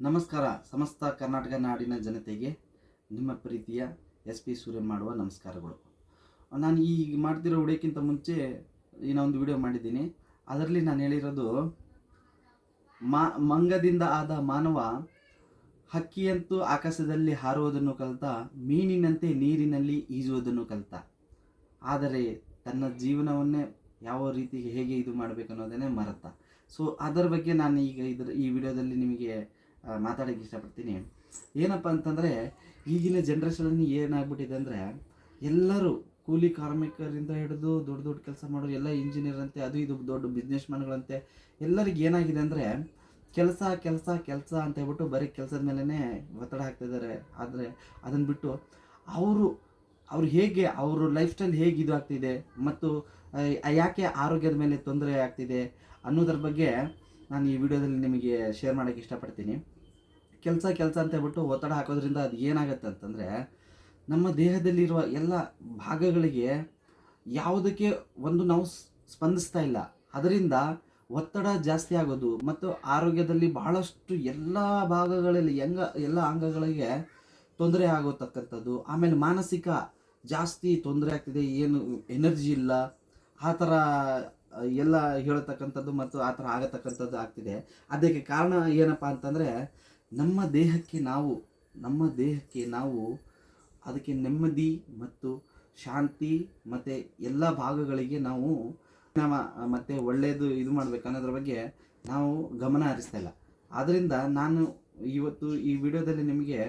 ನಮಸ್ಕಾರ. ಸಮಸ್ತ ಕರ್ನಾಟಕ ನಾಡಿನ ಜನತೆಗೆ ನಿಮ್ಮ ಪ್ರೀತಿಯ SP ಸೂರ್ಯ ಮಾಡುವ ನಮಸ್ಕಾರಗಳು. ನಾನು ಈಗ ಮಾಡ್ತಿರೋ ವಿಡಿಯೋಕ್ಕಿಂತ ಮುಂಚೆ ಇನ್ನೊಂದು ವಿಡಿಯೋ ಮಾಡಿದ್ದೀನಿ. ಅದರಲ್ಲಿ ನಾನು ಹೇಳಿರೋದು ಮಂಗದಿಂದ ಆದ ಮಾನವ ಹಕ್ಕಿಯಂತೂ ಆಕಾಶದಲ್ಲಿ ಹಾರುವುದನ್ನು ಕಲಿತ, ಮೀನಿನಂತೆ ನೀರಿನಲ್ಲಿ ಈಜುವುದನ್ನು ಕಲಿತ. ಆದರೆ ತನ್ನ ಜೀವನವನ್ನೇ ಯಾವ ರೀತಿ ಹೇಗೆ ಇದು ಮಾಡಬೇಕು ಅನ್ನೋದನ್ನೇ ಮರೆತ. ಸೊ ಅದರ ಬಗ್ಗೆ ನಾನು ಈಗ ಈ ವಿಡಿಯೋದಲ್ಲಿ ನಿಮಗೆ ಮಾತಾಡೋಕ್ಕೆ ಇಷ್ಟಪಡ್ತೀನಿ. ಏನಪ್ಪ ಅಂತಂದರೆ, ಈಗಿನ ಜನ್ರೇಷನಲ್ಲಿ ಏನಾಗ್ಬಿಟ್ಟಿದೆ ಅಂದರೆ, ಎಲ್ಲರೂ ಕೂಲಿ ಕಾರ್ಮಿಕರಿಂದ ಹಿಡಿದು ದೊಡ್ಡ ದೊಡ್ಡ ಕೆಲಸ ಮಾಡೋರು ಎಲ್ಲ ಇಂಜಿನಿಯರ್ ಅಂತೆ, ಅದು ಇದು ದೊಡ್ಡ ಬಿಸ್ನೆಸ್ ಮ್ಯಾನ್ಗಳಂತೆ. ಎಲ್ಲರಿಗೆ ಏನಾಗಿದೆ ಅಂದರೆ, ಕೆಲಸ ಕೆಲಸ ಕೆಲಸ ಅಂತ ಹೇಳ್ಬಿಟ್ಟು ಬರೀ ಕೆಲಸದ ಮೇಲೇ ಒತ್ತಡ ಹಾಕ್ತಿದ್ದಾರೆ. ಆದರೆ ಅದನ್ನು ಬಿಟ್ಟು ಅವರು ಹೇಗೆ ಅವ್ರ ಲೈಫ್ ಸ್ಟೈಲ್ ಹೇಗೆ ಇದು ಆಗ್ತಿದೆ ಮತ್ತು ಯಾಕೆ ಆರೋಗ್ಯದ ಮೇಲೆ ತೊಂದರೆ ಆಗ್ತಿದೆ ಅನ್ನೋದ್ರ ಬಗ್ಗೆ ನಾನು ಈ ವಿಡಿಯೋದಲ್ಲಿ ನಿಮಗೆ ಶೇರ್ ಮಾಡೋಕ್ಕೆ ಇಷ್ಟಪಡ್ತೀನಿ. ಕೆಲಸ ಅಂತ ಹೇಳ್ಬಿಟ್ಟು ಒತ್ತಡ ಹಾಕೋದ್ರಿಂದ ಅದು ಏನಾಗುತ್ತೆ ಅಂತಂದರೆ, ನಮ್ಮ ದೇಹದಲ್ಲಿರುವ ಎಲ್ಲ ಭಾಗಗಳಿಗೆ ಯಾವುದಕ್ಕೆ ಒಂದು ನಾವು ಸ್ಪಂದಿಸ್ತಾ ಇಲ್ಲ. ಅದರಿಂದ ಒತ್ತಡ ಜಾಸ್ತಿ ಆಗೋದು ಮತ್ತು ಆರೋಗ್ಯದಲ್ಲಿ ಬಹಳಷ್ಟು ಎಲ್ಲ ಭಾಗಗಳಲ್ಲಿ ಎಲ್ಲ ಅಂಗಗಳಿಗೆ ತೊಂದರೆ ಆಗೋತಕ್ಕಂಥದ್ದು. ಆಮೇಲೆ ಮಾನಸಿಕ ಜಾಸ್ತಿ ತೊಂದರೆ ಆಗ್ತಿದೆ, ಏನು ಎನರ್ಜಿ ಇಲ್ಲ, ಆ ಥರ ಎಲ್ಲ ಹೇಳ್ತಕ್ಕಂಥದ್ದು ಮತ್ತು ಆ ಥರ ಆಗತಕ್ಕಂಥದ್ದು ಆಗ್ತಿದೆ. ಅದಕ್ಕೆ ಕಾರಣ ಏನಪ್ಪ ಅಂತಂದರೆ, ನಮ್ಮ ದೇಹಕ್ಕೆ ನಾವು ಅದಕ್ಕೆ ನೆಮ್ಮದಿ ಮತ್ತು ಶಾಂತಿ ಮತ್ತು ಎಲ್ಲ ಭಾಗಗಳಿಗೆ ನಾವು ಮತ್ತು ಒಳ್ಳೆಯದು ಇದು ಮಾಡಬೇಕು ಅನ್ನೋದ್ರ ಬಗ್ಗೆ ನಾವು ಗಮನ ಹರಿಸ್ತಾ ಇಲ್ಲ. ಆದ್ದರಿಂದ ನಾನು ಇವತ್ತು ಈ ವಿಡಿಯೋದಲ್ಲಿ ನಿಮಗೆ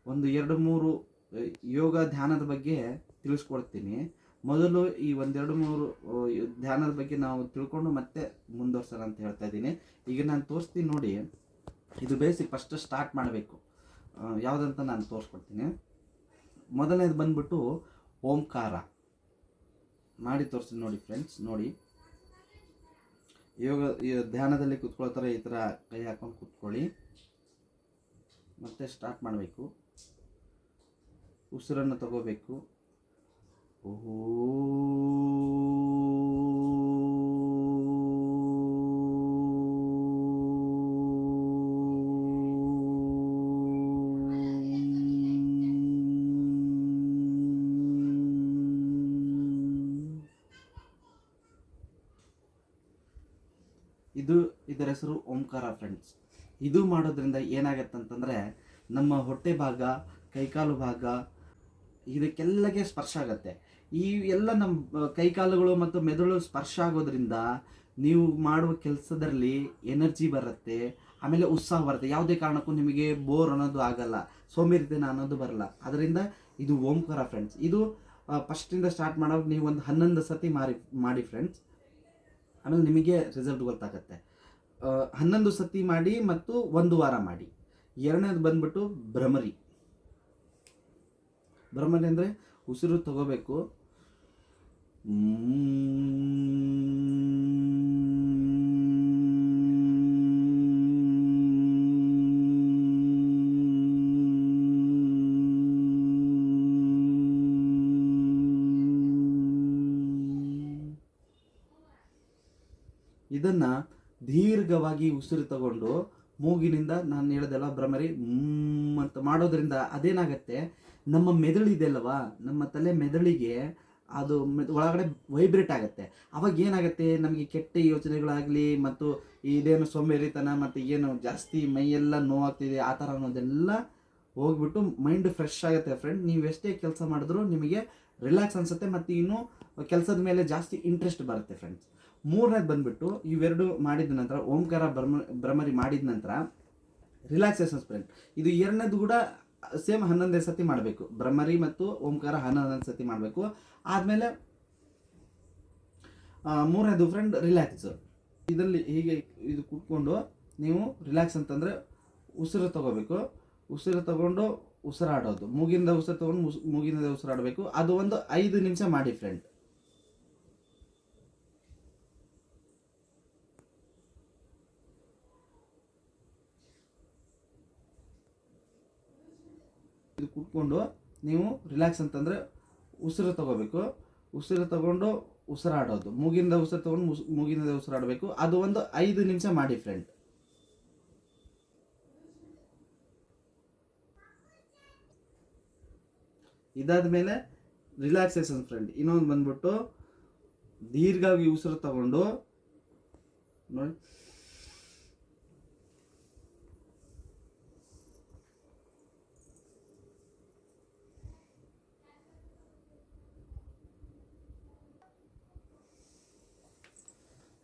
ಒಂದು 2-3 ಯೋಗ ಧ್ಯಾನದ ಬಗ್ಗೆ ತಿಳಿಸ್ಕೊಡ್ತೀನಿ. ಮೊದಲು ಈ 1-2-3 ಧ್ಯಾನದ ಬಗ್ಗೆ ನಾವು ತಿಳ್ಕೊಂಡು ಮತ್ತೆ ಮುಂದುವರ್ಸೋಣ ಅಂತ ಹೇಳ್ತಾ ಇದ್ದೀನಿ. ಈಗ ನಾನು ತೋರಿಸ್ತೀನಿ ನೋಡಿ. ಇದು ಬೇಸಿಕ್. ಫಸ್ಟ್ ಸ್ಟಾರ್ಟ್ ಮಾಡಬೇಕು ಯಾವುದಂತ ನಾನು ತೋರಿಸ್ಕೊಡ್ತೀನಿ. ಮೊದಲನೇದು ಬಂದ್ಬಿಟ್ಟು ಓಂಕಾರ ಮಾಡಿ ತೋರಿಸ್ತೀನಿ ನೋಡಿ ಫ್ರೆಂಡ್ಸ್. ನೋಡಿ, ಧ್ಯಾನದಲ್ಲಿ ಕೂತ್ಕೊಳ್ತಾರೆ, ಈ ಥರ ಕೈ ಹಾಕೊಂಡು ಕೂತ್ಕೊಳ್ಳಿ. ಮತ್ತೆ ಸ್ಟಾರ್ಟ್ ಮಾಡಬೇಕು. ಉಸಿರನ್ನು ತಗೋಬೇಕು. ಓಹೋ ಇದರ ಹೆಸರು ಓಂಕಾರ ಫ್ರೆಂಡ್ಸ್. ಇದು ಮಾಡೋದ್ರಿಂದ ಏನಾಗತ್ತೆ ಅಂತಂದರೆ, ನಮ್ಮ ಹೊಟ್ಟೆ ಭಾಗ, ಕೈಕಾಲು ಭಾಗ ಇದಕ್ಕೆಲ್ಲಗೆ ಸ್ಪರ್ಶ ಆಗುತ್ತೆ. ಈ ಎಲ್ಲ ನಮ್ಮ ಕೈಕಾಲುಗಳು ಮತ್ತು ಮೆದುಳು ಸ್ಪರ್ಶ ಆಗೋದ್ರಿಂದ ನೀವು ಮಾಡುವ ಕೆಲಸದಲ್ಲಿ ಎನರ್ಜಿ ಬರುತ್ತೆ, ಆಮೇಲೆ ಉತ್ಸಾಹ ಬರುತ್ತೆ. ಯಾವುದೇ ಕಾರಣಕ್ಕೂ ನಿಮಗೆ ಬೋರ್ ಅನ್ನೋದು ಆಗಲ್ಲ, ಸೋಂಬೇರಿತನ ಅನ್ನೋದು ಬರಲ್ಲ. ಅದರಿಂದ ಇದು ಓಂಕಾರ ಫ್ರೆಂಡ್ಸ್. ಇದು ಫಸ್ಟಿಂದ ಸ್ಟಾರ್ಟ್ ಮಾಡೋಕೆ ನೀವು ಒಂದು 11 ಸತಿ ಮಾಡಿ ಫ್ರೆಂಡ್ಸ್. ಆಮೇಲೆ ನಿಮಗೆ ರಿಸಲ್ಟ್ ಗೊತ್ತಾಗುತ್ತೆ. 11 ಸತಿ ಮಾಡಿ ಮತ್ತು 1 ವಾರ ಮಾಡಿ. ಎರಡನೇದು ಬಂದ್ಬಿಟ್ಟು ಭ್ರಮರಿ ಅಂದರೆ ಉಸಿರು ತಗೋಬೇಕು. ಇದನ್ನು ದೀರ್ಘವಾಗಿ ಉಸಿರು ತಗೊಂಡು ಮೂಗಿನಿಂದ, ನಾನು ಹೇಳೋದೆಲ್ಲ ಭ್ರಮರಿ ಅಂತ ಮಾಡೋದ್ರಿಂದ ಅದೇನಾಗತ್ತೆ, ನಮ್ಮ ಮೆದುಳಿದೆಯಲ್ವಾ, ನಮ್ಮ ತಲೆ ಮೆದುಳಿಗೆ ಅದು ಒಳಗಡೆ ವೈಬ್ರೇಟ್ ಆಗುತ್ತೆ. ಅವಾಗ ಏನಾಗುತ್ತೆ, ನಮಗೆ ಕೆಟ್ಟ ಯೋಚನೆಗಳಾಗಲಿ ಮತ್ತು ಇದೇನು ಸೋಂಬೇರಿತನ ಮತ್ತು ಏನು ಜಾಸ್ತಿ ಮೈಯೆಲ್ಲ ನೋವಾಗ್ತಿದೆ ಆ ಥರ ಅನ್ನೋದೆಲ್ಲ ಹೋಗ್ಬಿಟ್ಟು ಮೈಂಡ್ ಫ್ರೆಶ್ ಆಗುತ್ತೆ ಫ್ರೆಂಡ್. ನೀವು ಎಷ್ಟೇ ಕೆಲಸ ಮಾಡಿದ್ರೂ ನಿಮಗೆ ರಿಲ್ಯಾಕ್ಸ್ ಅನಿಸುತ್ತೆ ಮತ್ತು ಇನ್ನೂ ಕೆಲಸದ ಮೇಲೆ ಜಾಸ್ತಿ ಇಂಟ್ರೆಸ್ಟ್ ಬರುತ್ತೆ ಫ್ರೆಂಡ್ಸ್. ಮೂರನೇದು ಬಂದುಬಿಟ್ಟು ಇವೆರಡು ಮಾಡಿದ ನಂತರ ಓಂಕಾರ ಭ್ರಮರಿ ಮಾಡಿದ ನಂತರ ರಿಲ್ಯಾಕ್ಸೇಷನ್ ಫ್ರೆಂಡ್. ಇದು ಎರಡನೇದು ಕೂಡ ಸೇಮ್ 11 ಸತಿ ಮಾಡಬೇಕು. ಭ್ರಮರಿ ಮತ್ತು ಓಂಕಾರ 11 ಸತಿ ಮಾಡಬೇಕು. ಆದಮೇಲೆ ಮೂರನೇದು ಫ್ರೆಂಡ್ ರಿಲ್ಯಾಕ್ಸ್. ಇದರಲ್ಲಿ ಹೀಗೆ ಇದು ಕೂತ್ಕೊಂಡು ನೀವು ರಿಲ್ಯಾಕ್ಸ್ ಅಂತಂದರೆ ಉಸಿರು ತಗೋಬೇಕು. ಉಸಿರು ತಗೊಂಡು ಉಸಿರಾಡೋದು, ಮೂಗಿಂದ ಉಸಿರು ತಗೊಂಡು ಮೂಗಿನಿಂದ ಉಸಿರಾಡಬೇಕು. ಅದು ಒಂದು 5 ನಿಮಿಷ ಮಾಡಿ ಫ್ರೆಂಡ್. ಇದು ಕೂತ್ಕೊಂಡು ನೀವು ರಿಲ್ಯಾಕ್ಸ್ ಅಂತಂದರೆ ಉಸಿರು ತಗೋಬೇಕು. ಉಸಿರು ತಗೊಂಡು ಉಸಿರಾಡೋದು, ಮೂಗಿಂದ ಉಸಿರು ತಗೊಂಡು ಮೂಗಿನಿಂದ ಉಸಿರಾಡಬೇಕು. ಅದು ಒಂದು 5 ನಿಮಿಷ ಮಾಡಿ ಫ್ರೆಂಡ್. ಇದಾದ ಮೇಲೆ ರಿಲ್ಯಾಕ್ಸೇಷನ್ ಫ್ರೆಂಡ್. ಇನ್ನೊಂದು ಬಂದ್ಬಿಟ್ಟು ದೀರ್ಘವಾಗಿ ಉಸಿರು ತಗೊಂಡು ನೋಡಿ,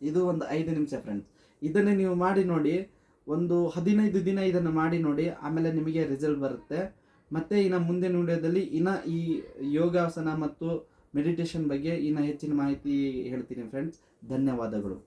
ಇದು ಒಂದು 5 ನಿಮಿಷ ಫ್ರೆಂಡ್ಸ್. ಇದನ್ನು ನೀವು ಮಾಡಿ ನೋಡಿ, ಒಂದು 15 ದಿನ ಇದನ್ನು ಮಾಡಿ ನೋಡಿ, ಆಮೇಲೆ ನಿಮಗೆ ರಿಸಲ್ಟ್ ಬರುತ್ತೆ. ಮತ್ತೆ ಇನ್ನು ಮುಂದಿನ ವಿಡಿಯೋದಲ್ಲಿ ಈ ಯೋಗಾಸನ ಮತ್ತು ಮೆಡಿಟೇಷನ್ ಬಗ್ಗೆ ಹೆಚ್ಚಿನ ಮಾಹಿತಿ ಹೇಳ್ತೀನಿ ಫ್ರೆಂಡ್ಸ್. ಧನ್ಯವಾದಗಳು.